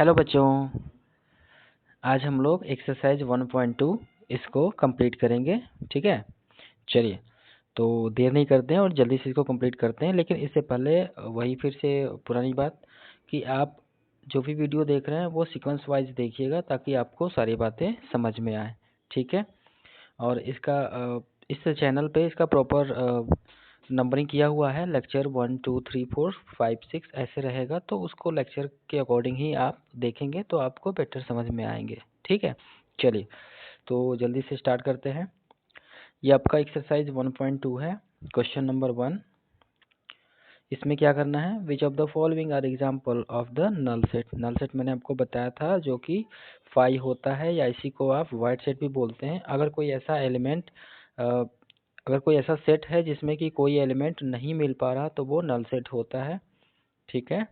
Hello बच्चों, आज हम लोग एक्सरसाइज 1.2 इसको कंप्लीट करेंगे। ठीक है, चलिए तो देर नहीं करते हैं और जल्दी से इसको कंप्लीट करते हैं। लेकिन इससे पहले वही फिर से पुरानी बात कि आप जो भी वीडियो देख रहे हैं वो सीक्वेंस वाइज देखिएगा ताकि आपको सारी बातें समझ में आए। ठीक है, और इसका इस चैनल पे इसका प्रॉपर नंबरिंग किया हुआ है। लेक्चर 1 2 3 4 5 6 ऐसे रहेगा, तो उसको लेक्चर के अकॉर्डिंग ही आप देखेंगे तो आपको बेटर समझ में आएंगे। ठीक है, चलिए तो जल्दी से स्टार्ट करते हैं। ये आपका एक्सरसाइज 1.2 है। क्वेश्चन नंबर 1, इसमें क्या करना है, which of the following are example of the null set. Null set मैंने आपको बताया था जो कि 5 होता है, या इसी को आप वाइड सेट भी बोलते हैं। अगर कोई ऐसा एलिमेंट अगर कोई ऐसा सेट है जिसमें कि कोई एलिमेंट नहीं मिल पा रहा तो वो नल सेट होता है। ठीक है,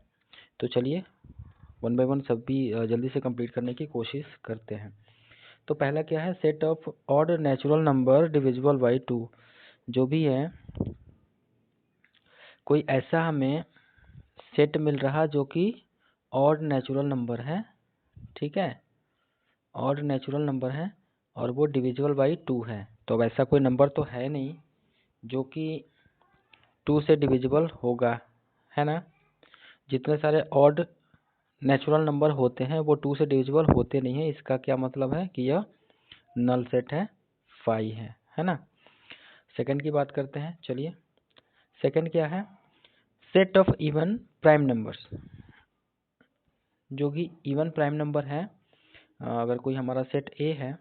तो चलिए वन बाय वन सब भी जल्दी से कंप्लीट करने की कोशिश करते हैं। तो पहला क्या है, set of odd natural number divisible by 2। जो भी है कोई ऐसा हमें सेट मिल रहा जो कि ऑड नेचुरल नंबर है। ठीक है, ऑड नेचुरल नंबर है और वो डिविजिबल बाई 2 है। तो अब ऐसा कोई नंबर तो है नहीं जो कि 2 से डिविजिबल होगा, है ना। जितने सारे ऑड नेचुरल नंबर होते हैं वो 2 से डिविजिबल होते नहीं है। इसका क्या मतलब है कि यह नल सेट है, 5 है ना। सेकंड की बात करते हैं, चलिए सेकंड क्या है, set of even prime numbers. जो कि इवन प्राइम नंबर है, अगर कोई हमारा सेट ए है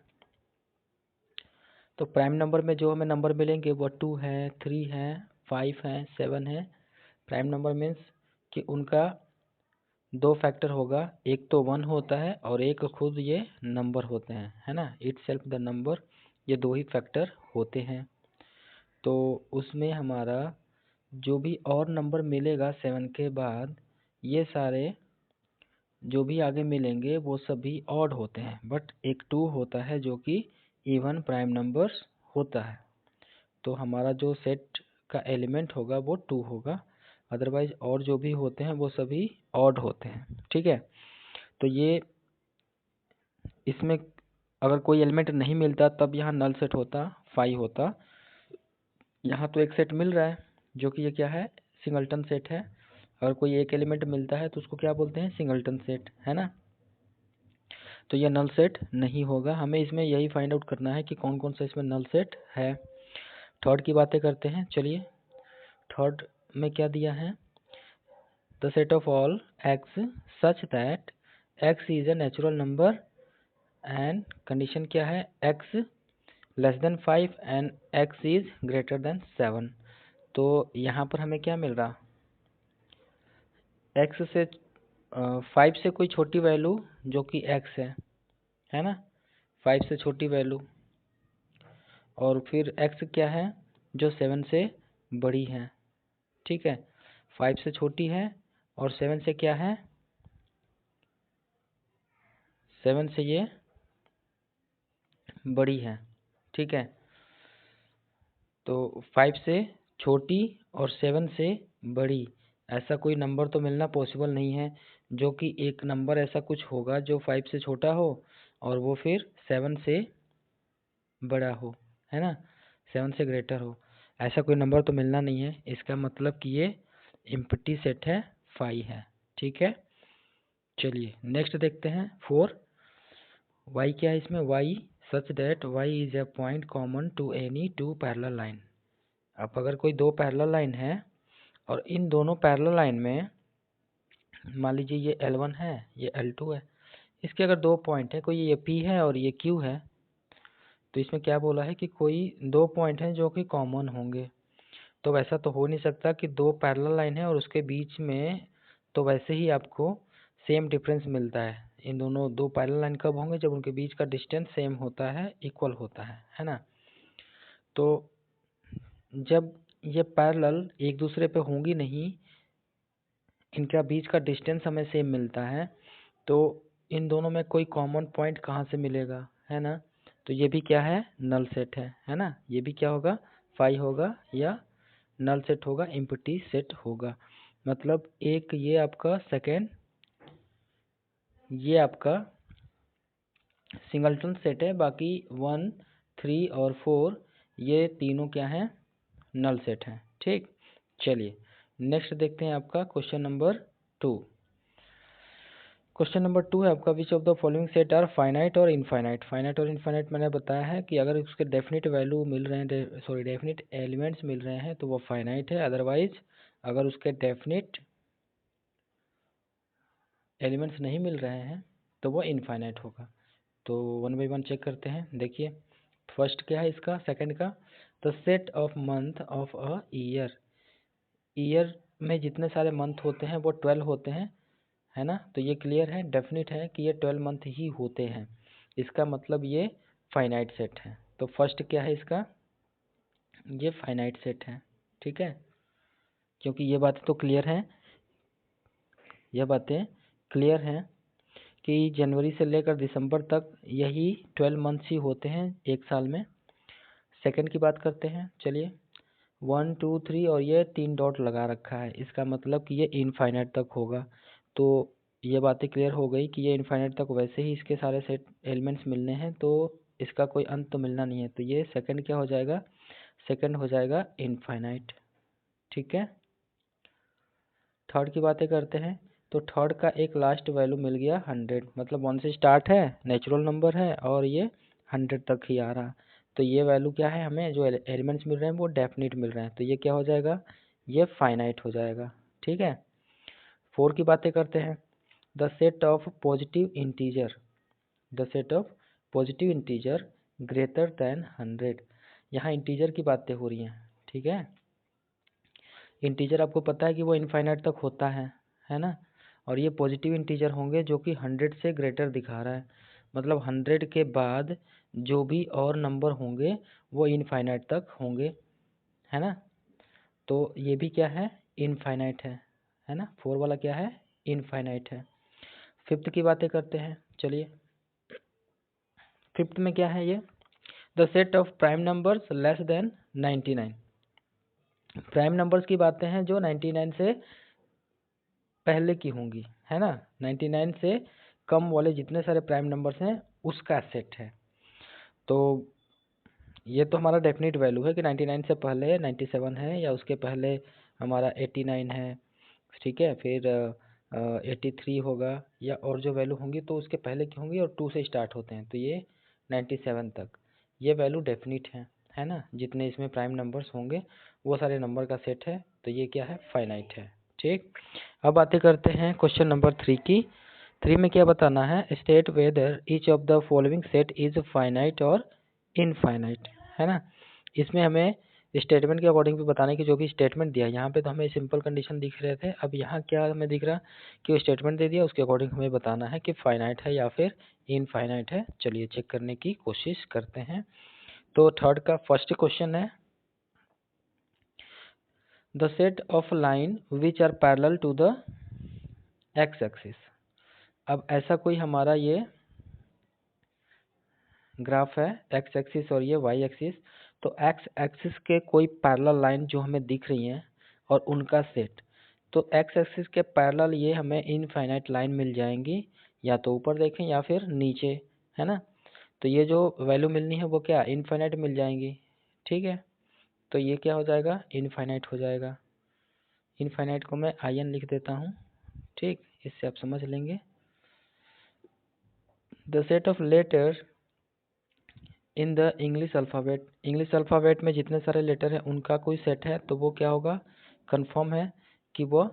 तो प्राइम नंबर में जो हमें नंबर मिलेंगे वो 2 है, 3 है, 5 है, 7 है। प्राइम नंबर मीन्स कि उनका दो फैक्टर होगा, एक तो 1 होता है और एक खुद ये नंबर होते हैं, है ना। इट सेल्फ द नंबर, ये दो ही फैक्टर होते हैं। तो उसमें हमारा जो भी और नंबर मिलेगा 7 के बाद, ये सारे जो भी आगे मिलेंगे वो सभी ऑड होते हैं, बट एक 2 होता है जो कि इवन प्राइम नंबर्स होता है। तो हमारा जो सेट का एलिमेंट होगा वो 2 होगा, अदरवाइज और जो भी होते हैं वो सभी ऑड होते हैं। ठीक है, तो ये इसमें अगर कोई एलिमेंट नहीं मिलता तब यहाँ नल सेट होता, 5 होता। यहाँ तो एक सेट मिल रहा है जो कि ये क्या है, सिंगलटन सेट है। अगर कोई एक एलिमेंट मिलता है तो उसको क्या बोलते हैं, सिंगलटन सेट, है ना। तो यह नल सेट नहीं होगा। हमें इसमें यही फाइंड आउट करना है कि कौन कौन सा इसमें नल सेट है। थर्ड की बातें करते हैं, चलिए थर्ड में क्या दिया है, the set of all x such that x is a natural number and condition क्या है, x less than 5 and x is greater than 7। तो यहाँ पर हमें क्या मिल रहा, एक्स से 5 से कोई छोटी वैल्यू जो कि एक्स है ना, 5 से छोटी वैल्यू, और फिर एक्स क्या है जो 7 से बड़ी है। ठीक है, 5 से छोटी है और 7 से क्या है, 7 से ये बड़ी है। ठीक है, तो 5 से छोटी और 7 से बड़ी, ऐसा कोई नंबर तो मिलना पॉसिबल नहीं है। जो कि एक नंबर ऐसा कुछ होगा जो 5 से छोटा हो और वो फिर 7 से बड़ा हो, है ना, 7 से ग्रेटर हो। ऐसा कोई नंबर तो मिलना नहीं है। इसका मतलब कि ये एम्प्टी सेट है, 5 है। ठीक है, चलिए नेक्स्ट देखते हैं 4। वाई क्या है इसमें, Y such that Y is a point common to any two parallel line. अब अगर कोई दो पैरेलल लाइन है और इन दोनों पैरेलल लाइन में मान लीजिए ये L1 है, ये L2 है, इसके अगर दो पॉइंट है, कोई ये P है और ये Q है, तो इसमें क्या बोला है कि कोई दो पॉइंट हैं जो कि कॉमन होंगे। तो वैसा तो हो नहीं सकता कि दो पैरेलल लाइन है और उसके बीच में, तो वैसे ही आपको सेम डिफरेंस मिलता है। इन दोनों दो पैरेलल लाइन कब होंगे, जब उनके बीच का डिस्टेंस सेम होता है, इक्वल होता है ना। तो जब ये पैरेलल एक दूसरे पे होंगी नहीं, इनका बीच का डिस्टेंस हमें सेम मिलता है, तो इन दोनों में कोई कॉमन पॉइंट कहाँ से मिलेगा, है ना। तो ये भी क्या है, नल सेट है ना। ये भी क्या होगा, 5 होगा या नल सेट होगा, एम्प्टी सेट होगा। मतलब एक ये आपका सेकेंड ये आपका सिंगलटन सेट है, बाकी 1, 3 और 4 ये तीनों क्या हैं, नल सेट हैं। ठीक, चलिए नेक्स्ट देखते हैं आपका क्वेश्चन नंबर 2। क्वेश्चन नंबर 2 है आपका, which of the following set are finite और इनफाइनाइट। फाइनाइट और इनफाइनाइट मैंने बताया है कि अगर उसके डेफिनेट वैल्यू मिल रहे हैं, सॉरी डेफिनेट एलिमेंट्स मिल रहे हैं तो वो फाइनाइट है, अदरवाइज अगर उसके डेफिनेट एलिमेंट्स नहीं मिल रहे हैं तो वो इनफाइनाइट होगा। तो 1 बाई 1 चेक करते हैं। देखिए फर्स्ट क्या है इसका, सेकंड का, the set of month of a year. Year में जितने सारे मंथ होते हैं वो 12 होते हैं, है ना। तो ये क्लियर है, डेफिनेट है कि ये 12 मंथ ही होते हैं, इसका मतलब ये फाइनाइट सेट है। तो फर्स्ट क्या है इसका, ये फाइनाइट सेट है। ठीक है, क्योंकि ये बातें तो क्लियर हैं, यह बातें क्लियर हैं कि जनवरी से लेकर दिसंबर तक यही 12 मंथ्स ही होते हैं एक साल में। सेकंड की बात करते हैं, चलिए 1, 2, 3 और ये 3 डॉट लगा रखा है, इसका मतलब कि ये इनफाइनाइट तक होगा। तो ये बातें क्लियर हो गई कि ये इनफाइनाइट तक वैसे ही इसके सारे सेट एलिमेंट्स मिलने हैं, तो इसका कोई अंत तो मिलना नहीं है। तो ये सेकंड क्या हो जाएगा, सेकंड हो जाएगा इनफाइनाइट। ठीक है, थर्ड की बातें करते हैं। तो थर्ड का एक लास्ट वैल्यू मिल गया 100, मतलब 1 से स्टार्ट है, नेचुरल नंबर है और ये 100 तक ही आ रहा। तो ये वैल्यू क्या है, हमें जो एलिमेंट्स मिल रहे हैं वो डेफिनेट मिल रहे हैं, तो ये क्या हो जाएगा, ये फाइनाइट हो जाएगा। ठीक है, 4 की बातें करते हैं। The set of positive integer, the set of positive integer greater than 100। यहाँ इंटीजर की बातें हो रही हैं। ठीक है, इंटीजर आपको पता है कि वो इनफाइनाइट तक होता है ना। और ये पॉजिटिव इंटीजर होंगे जो कि 100 से ग्रेटर दिखा रहा है, मतलब 100 के बाद जो भी और नंबर होंगे वो इनफाइनाइट तक होंगे, है ना। तो ये भी क्या है, इनफाइनाइट है ना। 4 वाला क्या है, इनफाइनाइट है। फिफ्थ की बातें करते हैं, चलिए फिफ्थ में क्या है ये, the set of prime numbers less than 99। Prime numbers की बातें हैं जो 99 से पहले की होंगी, है ना। 99 से कम वाले जितने सारे प्राइम नंबर्स हैं उसका सेट है। तो ये तो हमारा डेफिनेट वैल्यू है कि 99 से पहले 97 है या उसके पहले हमारा 89 है। ठीक है, फिर 83 होगा या और जो वैल्यू होंगी तो उसके पहले की होंगी और 2 से स्टार्ट होते हैं, तो ये 97 तक ये वैल्यू डेफिनेट है ना। जितने इसमें प्राइम नंबर्स होंगे वो सारे नंबर का सेट है, तो ये क्या है, फाइनाइट है। ठीक, अब बातें करते हैं क्वेश्चन नंबर 3 की। 3 में क्या बताना है, state whether each of the following set is finite और इनफाइनाइट, है ना। इसमें हमें स्टेटमेंट के अकॉर्डिंग भी बताने की, जो भी स्टेटमेंट दिया यहाँ पे तो हमें सिंपल कंडीशन दिख रहे थे, अब यहाँ क्या हमें दिख रहा कि वो स्टेटमेंट दे दिया, उसके अकॉर्डिंग हमें बताना है कि फाइनाइट है या फिर इनफाइनाइट है। चलिए चेक करने की कोशिश करते हैं। तो थर्ड का फर्स्ट क्वेश्चन है, the set of line which are parallel to the X axis. अब ऐसा कोई हमारा ये ग्राफ है, एक्स एक्सिस और ये वाई एक्सिस। तो एक्स एक्सिस के कोई पैरेलल लाइन जो हमें दिख रही हैं और उनका सेट, तो एक्स एक्सिस के पैरेलल ये हमें इनफाइनाइट लाइन मिल जाएंगी, या तो ऊपर देखें या फिर नीचे, है ना। तो ये जो वैल्यू मिलनी है वो क्या, इनफाइनाइट मिल जाएंगी। ठीक है, तो ये क्या हो जाएगा, इनफाइनाइट हो जाएगा। इनफाइनाइट को मैं आई एन लिख देता हूँ, ठीक, इससे आप समझ लेंगे। The set of letter in the English alphabet, English alphabet में जितने सारे लेटर हैं उनका कोई सेट है, तो वो क्या होगा, कंफर्म है कि वो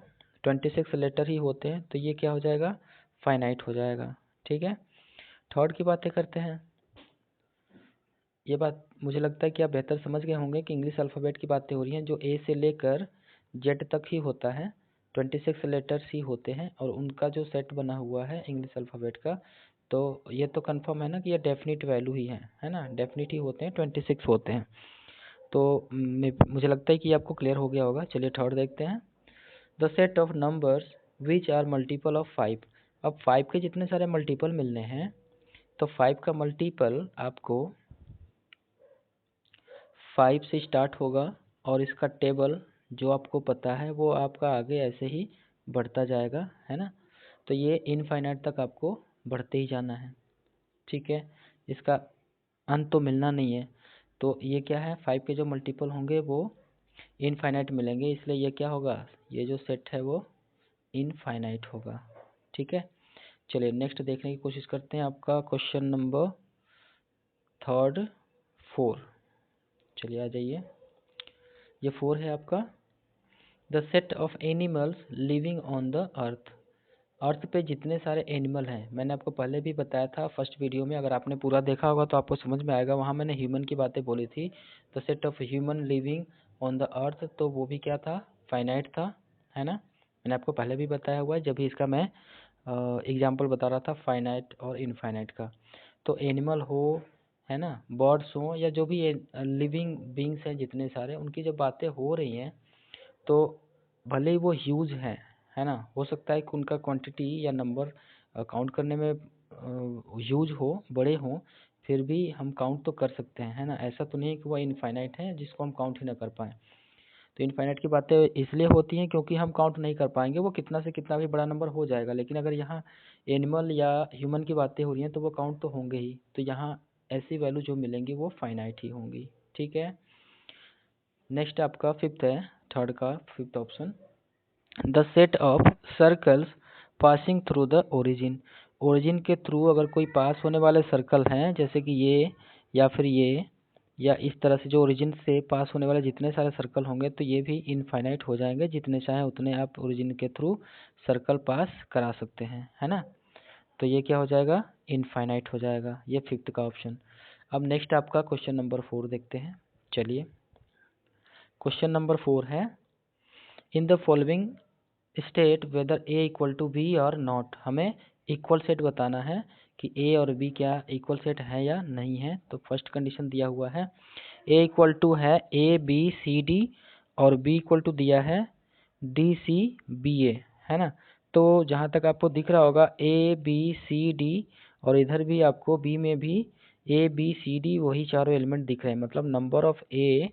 26 लेटर ही होते हैं, तो ये क्या हो जाएगा, फाइनाइट हो जाएगा। ठीक है, थर्ड की बातें करते हैं। ये बात मुझे लगता है कि आप बेहतर समझ गए होंगे कि इंग्लिश अल्फ़ाबेट की बातें हो रही हैं, जो ए से लेकर जेड तक ही होता है, 26 लेटर्स ही होते हैं और उनका जो सेट बना हुआ है इंग्लिश अल्फ़ाबेट का, तो ये तो कंफर्म है ना कि ये डेफिनेट वैल्यू ही है ना, डेफिनेट ही होते हैं, 26 होते हैं। तो मुझे लगता है कि आपको क्लियर हो गया होगा। चलिए थर्ड देखते हैं, the set of numbers which are multiple of 5। अब 5 के जितने सारे मल्टीपल मिलने हैं, तो 5 का मल्टीपल आपको 5 से स्टार्ट होगा और इसका टेबल जो आपको पता है वो आपका आगे ऐसे ही बढ़ता जाएगा, है ना। तो ये इनफाइनाइट तक आपको बढ़ते ही जाना है, ठीक है। इसका अंत तो मिलना नहीं है। तो ये क्या है, 5 के जो मल्टीपल होंगे वो इनफाइनाइट मिलेंगे, इसलिए ये क्या होगा, ये जो सेट है वो इनफाइनाइट होगा, ठीक है। चलिए नेक्स्ट देखने की कोशिश करते हैं, आपका क्वेश्चन नंबर 4। चलिए आ जाइए, ये 4 है आपका। The set of animals living on the earth पे जितने एनिमल हैं, मैंने आपको पहले भी बताया था फर्स्ट वीडियो में, अगर आपने पूरा देखा होगा तो आपको समझ में आएगा, वहाँ मैंने ह्यूमन की बातें बोली थी। The set of human living on the earth, तो वो भी क्या था, फाइनाइट था, है ना। मैंने आपको पहले भी बताया हुआ है, जब भी इसका मैं एग्जाम्पल बता रहा था फाइनाइट और इनफाइनाइट का। तो एनिमल हो, है ना, बर्ड्स हो, या जो भी लिविंग बींग्स हैं जितने सारे, उनकी जब बातें हो रही हैं तो भले ही वो ह्यूज हैं, है ना, हो सकता है कि उनका क्वांटिटी या नंबर काउंट करने में ह्यूज हो, बड़े हों, फिर भी हम काउंट तो कर सकते हैं, है ना। ऐसा तो नहीं है कि वो इनफाइनाइट है जिसको हम काउंट ही ना कर पाएँ। तो इनफाइनाइट की बातें इसलिए होती हैं क्योंकि हम काउंट नहीं कर पाएंगे, वो कितना से कितना भी बड़ा नंबर हो जाएगा, लेकिन अगर यहाँ एनिमल या ह्यूमन की बातें हो रही हैं तो वो काउंट तो होंगे ही, तो यहाँ ऐसी वैल्यू जो मिलेंगी वो फाइनाइट ही होंगी, ठीक है। नेक्स्ट आपका 5th है, थर्ड का 5th option. The set of circles passing through the origin के थ्रू अगर कोई पास होने वाले सर्कल हैं, जैसे कि ये या फिर ये, या इस तरह से जो ओरिजिन से पास होने वाले जितने सारे सर्कल होंगे तो ये भी इनफाइनाइट हो जाएंगे, जितने चाहें उतने आप ओरिजिन के थ्रू सर्कल पास करा सकते हैं, है ना। तो ये क्या हो जाएगा, इनफाइनाइट हो जाएगा, ये 5th का ऑप्शन। अब नेक्स्ट आपका क्वेश्चन नंबर 4 देखते हैं। चलिए क्वेश्चन नंबर 4 है, in the following state whether A equal to B और नॉट। हमें इक्वल सेट बताना है कि ए और बी क्या इक्वल सेट है या नहीं है। तो फर्स्ट कंडीशन दिया हुआ है, ए इक्वल टू है ए बी सी डी, और बी इक्वल टू दिया है डी सी बी ए, है ना। तो जहाँ तक आपको दिख रहा होगा ए बी सी डी, और इधर भी आपको बी में भी ए बी सी डी वही चारों एलिमेंट दिख रहे हैं, मतलब नंबर ऑफ ए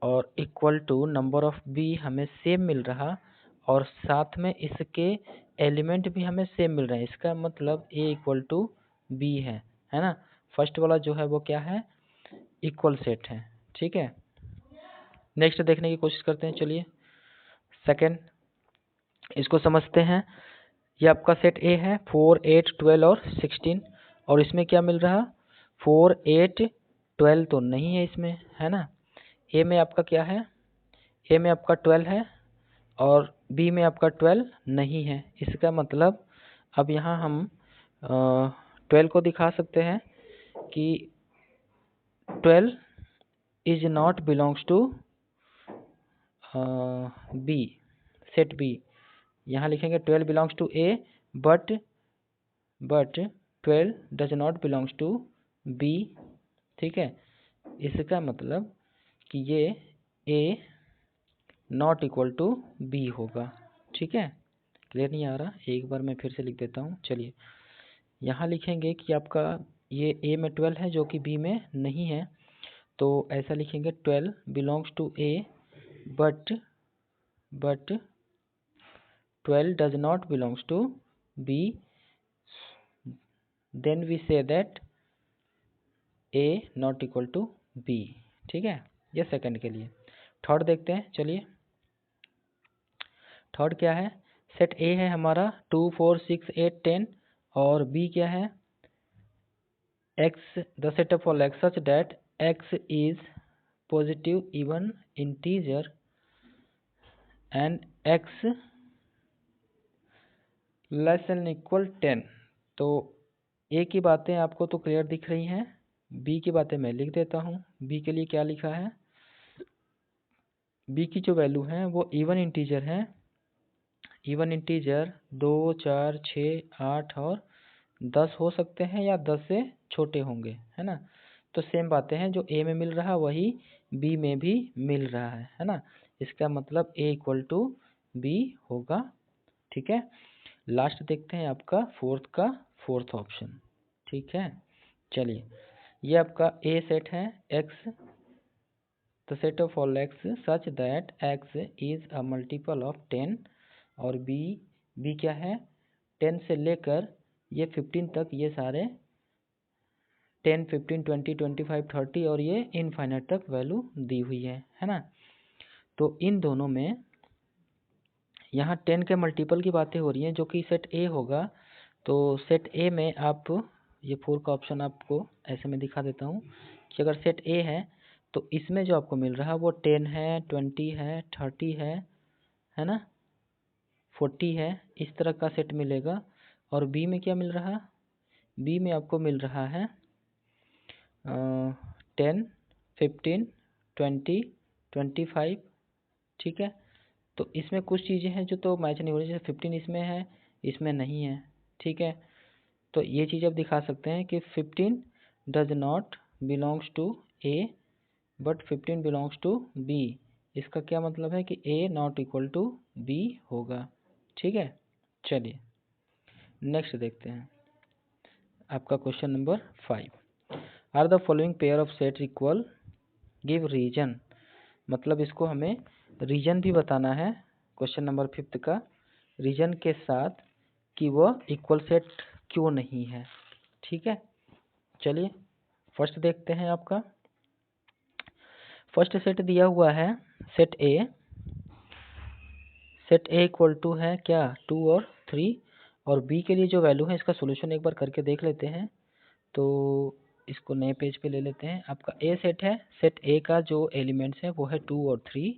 और equal to number of B हमें सेम मिल रहा, और साथ में इसके एलिमेंट भी हमें सेम मिल रहे हैं। इसका मतलब ए इक्वल टू बी है ना। फर्स्ट वाला जो है वो क्या है, इक्वल सेट है, ठीक है। नेक्स्ट देखने की कोशिश करते हैं, चलिए सेकंड इसको समझते हैं। ये आपका सेट ए है, 4 8 12 और 16, और इसमें क्या मिल रहा, 4 8 12 तो नहीं है इसमें, है ना। ए में आपका क्या है, ए में आपका 12 है और बी में आपका 12 नहीं है। इसका मतलब अब यहाँ हम 12 को दिखा सकते हैं कि 12 is not belongs to B, set B. यहाँ लिखेंगे 12 belongs to A, but 12 does not belongs to B, ठीक है। इसका मतलब कि ये A not equal to B होगा, ठीक है। क्लियर नहीं आ रहा, एक बार मैं फिर से लिख देता हूँ। चलिए यहाँ लिखेंगे कि आपका ये ए में 12 है जो कि बी में नहीं है, तो ऐसा लिखेंगे 12 belongs to A but 12 does not belongs to B, then we say that A not equal to B, ठीक है। ये सेकंड के लिए। थर्ड देखते हैं, चलिए थर्ड क्या है, सेट ए है हमारा 2 4 6 8 10, और बी क्या है x, the set of all x such that x is positive even integer and x less than equal 10। तो ए की बातें आपको तो क्लियर दिख रही हैं, बी की बातें मैं लिख देता हूँ। बी के लिए क्या लिखा है, बी की जो वैल्यू है वो इवन इंटीजर है, इवन इंटीजर 2 4 6 8 और 10 हो सकते हैं, या 10 से छोटे होंगे, है ना। तो सेम बातें हैं, जो ए में मिल रहा वही बी में भी मिल रहा है ना। इसका मतलब ए इक्वल टू बी होगा, ठीक है। लास्ट देखते हैं आपका फोर्थ का फोर्थ ऑप्शन, ठीक है। चलिए ये आपका ए सेट है x, the set of all x such that x is a multiple of 10, और बी क्या है 10 से लेकर ये 15 तक ये सारे 10, 15, 20, 25, 30 और ये इनफाइनाइट तक वैल्यू दी हुई है ना। तो इन दोनों में यहाँ 10 के मल्टीपल की बातें हो रही हैं जो कि सेट ए होगा। तो सेट ए में आप ये 4 का ऑप्शन आपको ऐसे में दिखा देता हूँ कि अगर सेट ए है तो इसमें जो आपको मिल रहा है वो 10 है, 20 है, 30 है ना, 40 है, इस तरह का सेट मिलेगा। और बी में क्या मिल रहा, बी में आपको मिल रहा है 10, 15, 20, 25, ठीक है। तो इसमें कुछ चीज़ें हैं जो तो मैच नहीं हो रही, जैसे 15 इसमें है, इसमें नहीं है, ठीक है। तो ये चीज़ आप दिखा सकते हैं कि 15 does not belongs to A but 15 belongs to B. इसका क्या मतलब है कि A not equal to B होगा, ठीक है। चलिए नेक्स्ट देखते हैं आपका question number 5। Are the following pair of sets equal, give reason. मतलब इसको हमें रीजन भी बताना है क्वेश्चन नंबर 5 का, रीजन के साथ कि वह इक्वल सेट क्यों नहीं है, ठीक है। चलिए फर्स्ट देखते हैं आपका फर्स्ट सेट दिया हुआ है सेट ए इक्वल टू है क्या 2 और 3, और बी के लिए जो वैल्यू है इसका सोल्यूशन एक बार करके देख लेते हैं। तो इसको नए पेज पे ले लेते हैं। आपका ए सेट है, सेट ए का जो एलिमेंट्स है वो है 2 और 3,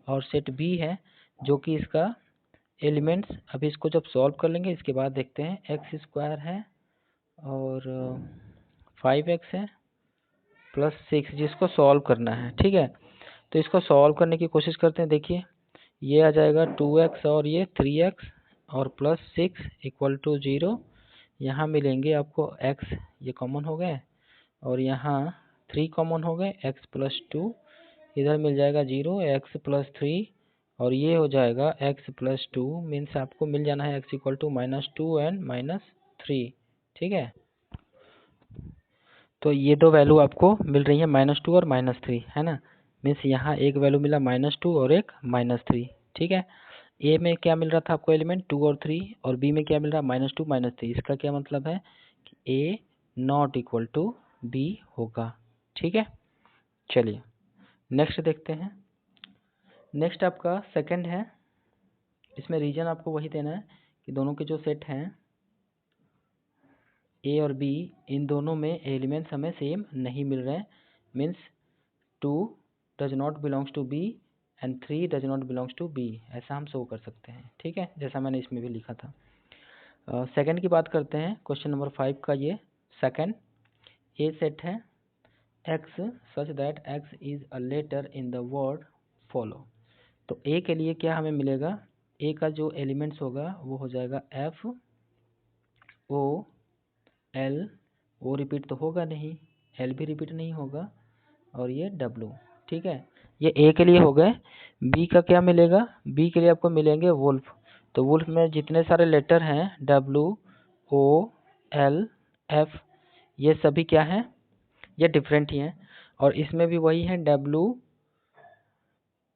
और सेट बी है जो कि इसका एलिमेंट्स, अभी इसको जब सॉल्व कर लेंगे इसके बाद देखते हैं, एक्स स्क्वायर है और 5x है प्लस 6, जिसको सॉल्व करना है, ठीक है। तो इसको सॉल्व करने की कोशिश करते हैं। देखिए ये आ जाएगा 2x और ये 3x और प्लस 6 इक्वल टू 0। यहाँ मिलेंगे आपको x, ये कॉमन हो गए, और यहाँ 3 कॉमन हो गए, x प्लस 2, इधर मिल जाएगा 0, x प्लस 3, और ये हो जाएगा x प्लस 2, मीन्स आपको मिल जाना है x इक्वल टू -2 एंड -3, ठीक है। तो ये दो वैल्यू आपको मिल रही है -2 और -3, है ना। मीन्स यहाँ एक वैल्यू मिला -2 और एक -3, ठीक है। ए में क्या मिल रहा था आपको एलिमेंट 2 और 3, और बी में क्या मिल रहा है -2 -3। इसका क्या मतलब है कि A not equal to B होगा, ठीक है। चलिए नेक्स्ट देखते हैं। नेक्स्ट आपका सेकंड है, इसमें रीजन आपको वही देना है कि दोनों के जो सेट हैं ए और बी, इन दोनों में एलिमेंट्स हमें सेम नहीं मिल रहे हैं। Means 2 does not belongs to B and 3 does not belongs to B, ऐसा हम शो कर सकते हैं, ठीक है, जैसा मैंने इसमें भी लिखा था। सेकंड की बात करते हैं क्वेश्चन नंबर 5 का। ये सेकंड ए सेट है x such that x is a letter in the word follow. तो ए के लिए क्या हमें मिलेगा, ए का जो एलिमेंट्स होगा वो हो जाएगा एफ ओ एल, ओ रिपीट तो होगा नहीं, एल भी रिपीट नहीं होगा, और ये डब्लू, ठीक है। ये ए के लिए हो गए। बी का क्या मिलेगा, बी के लिए आपको मिलेंगे वुल्फ। तो वुल्फ में जितने सारे लेटर हैं डब्लू ओ एल एफ, ये सभी क्या हैं, ये डिफरेंट ही हैं, और इसमें भी वही है डब्लू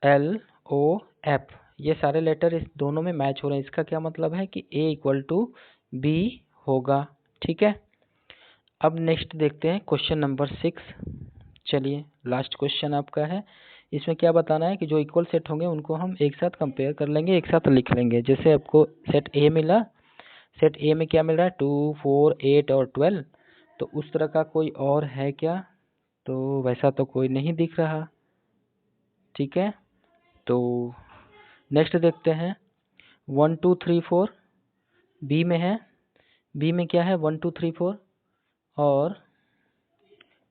एल ओ एफ, ये सारे लेटर इस दोनों में मैच हो रहे हैं। इसका क्या मतलब है कि ए इक्वल टू बी होगा, ठीक है। अब नेक्स्ट देखते हैं क्वेश्चन नंबर 6। चलिए लास्ट क्वेश्चन आपका है। इसमें क्या बताना है कि जो इक्वल सेट होंगे उनको हम एक साथ कंपेयर कर लेंगे, एक साथ लिख लेंगे। जैसे आपको सेट ए मिला, सेट ए में क्या मिल रहा है 2, 4, 8 और 12। तो उस तरह का कोई और है क्या, तो वैसा तो कोई नहीं दिख रहा, ठीक है। तो नेक्स्ट देखते हैं 1, 2, 3, 4 बी में है। बी में क्या है 1, 2, 3, 4, और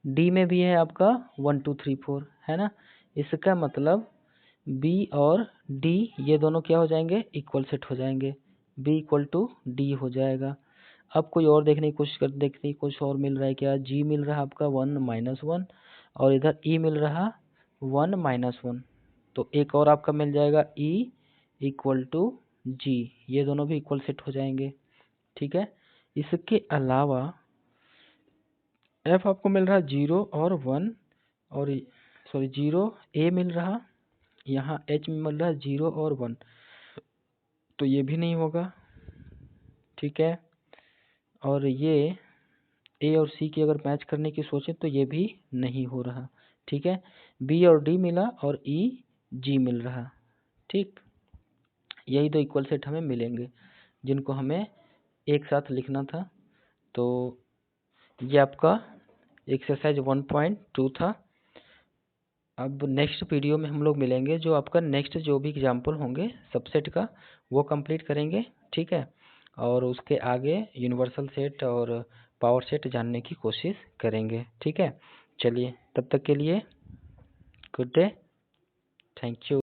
डी में भी है आपका 1, 2, 3, 4, है ना। इसका मतलब बी और डी ये दोनों क्या हो जाएंगे, इक्वल सेट हो जाएंगे, बी इक्वल टू डी हो जाएगा। अब कोई और देखने की कोशिश कर, देखने कुछ और मिल रहा है क्या, जी मिल रहा है आपका 1, -1, और इधर ई मिल रहा 1, -1। तो एक और आपका मिल जाएगा ई इक्वल टू जी, ये दोनों भी इक्वल सेट हो जाएंगे, ठीक है। इसके अलावा एफ आपको मिल रहा 0 और 1, और सॉरी 0 ए मिल रहा, यहाँ एच में मिल रहा 0 और 1, तो ये भी नहीं होगा, ठीक है। और ये ए और सी की अगर मैच करने की सोचें तो ये भी नहीं हो रहा, ठीक है। बी और डी मिला और ई जी मिल रहा, ठीक। यही दो इक्वल सेट हमें मिलेंगे जिनको हमें एक साथ लिखना था। तो ये आपका एक्सरसाइज 1.2 था। अब नेक्स्ट वीडियो में हम लोग मिलेंगे, जो आपका नेक्स्ट जो भी एग्जाम्पल होंगे सबसेट का वो कंप्लीट करेंगे, ठीक है। और उसके आगे यूनिवर्सल सेट और पावर सेट जानने की कोशिश करेंगे, ठीक है। चलिए तब तक के लिए गुड डे, थैंक यू।